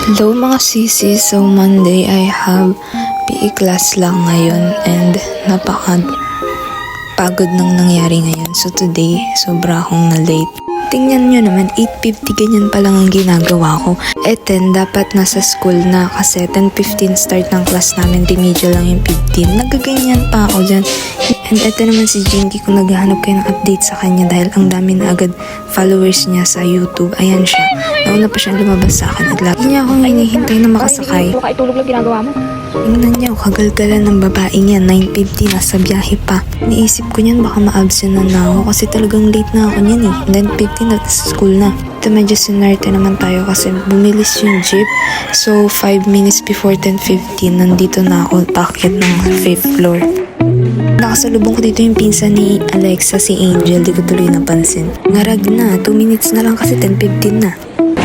Hello mga sisi, so Monday I have PE class lang ngayon and pagod nang nangyari ngayon. So today, sobra akong na late. Tingnan nyo naman, 8:50 ganyan pa lang ang ginagawa ko. 10 dapat nasa school na kasi 10:15 start ng class namin, remedial lang yung 15. Nagaganyan pa ako dyan. And eto naman si Jinky, kung naghahanap kayo ng update sa kanya dahil ang dami na agad followers niya sa YouTube. Ayan siya. Nauna pa siyang lumabas sa akin at lagi niya akong hinihintay na makasakay. Tulog lang ginagawa mo. Tingnan niyo, kagalgalan ng babae niya, 9:50, nasa biyahe pa. Niisip ko niyan baka ma-absent na ako kasi talagang late na ako niyan eh. 9:50 na sa school na. Ito medyo sinarte naman tayo kasi bumilis yung jeep. So 5 minutes before 10:15, nandito na ako, paakyat ng 5th floor. Nakasalubong ko dito yung pinsan ni Alexa, si Angel, di ko tuloy napansin. Ngarag na, 2 minutes na lang kasi 10:15 na.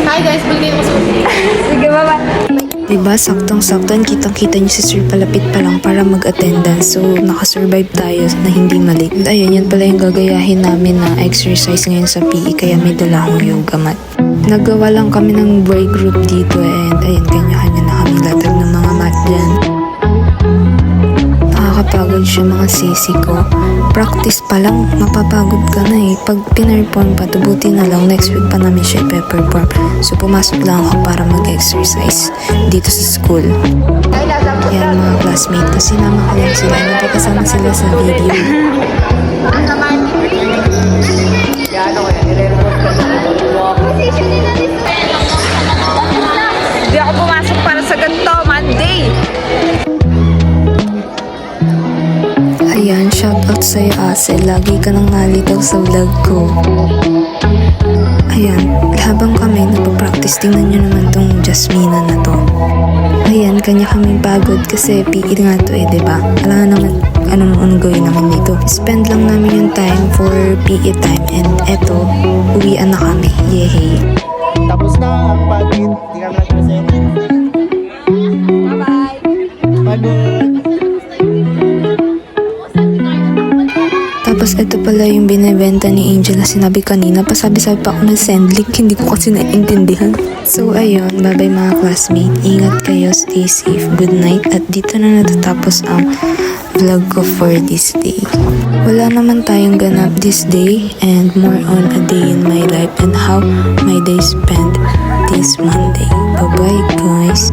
Hi guys, balik mo sa sige, bye-bye. Diba, saktong-sakto, kitang-kita nyo si Sir palapit pa lang para mag-attendance. So, nakasurvive tayo na hindi mali. And ayun, yan pala yung gagayahin namin na exercise ngayon sa PE, kaya may dala akong yoga mat. Nagawa lang kami ng boy group dito and ayun, kanya-kanya na kami latag ng mga mat dyan. Nakakapagod siya mga sisi ko. Practice pa lang, mapapagod ka na eh. Pag pinerform pa, tubuti na lang, next week pa namin siya i-perform. So pumasok lang ako para mag-exercise dito sa school. Yan mga classmate ko, sinama ko lang sila. Nagkakasama sila sa video. Hindi ako pumasok para sa ganito, Monday. Ayan, shoutout sa'yo Ase. Lagi ka nang nalitaw sa vlog ko. Ayan, habang kami nagpa-practice, tingnan nyo naman tong Jasmina na to. Ayan, kanya kami pagod kasi PE nga to eh, diba? Wala naman anong gawin naman dito. Spend lang namin yung time for PE time and eto, uwian na kami. Yehey! Tapos na ang pagit. Hindi kami nag-present. Bye-bye. Pagod. Tapos ito pala yung binibenta ni Angel na sinabi kanina. Pasabi-sabi pa ako ng send link, hindi ko kasi naiintindihan. So ayun, bye-bye mga classmate. Ingat kayo, stay safe, good night. At dito na natatapos ang vlog ko for this day. Wala naman tayong ganap this day and more on a day in my life and how my day spent this Monday. Bye-bye guys!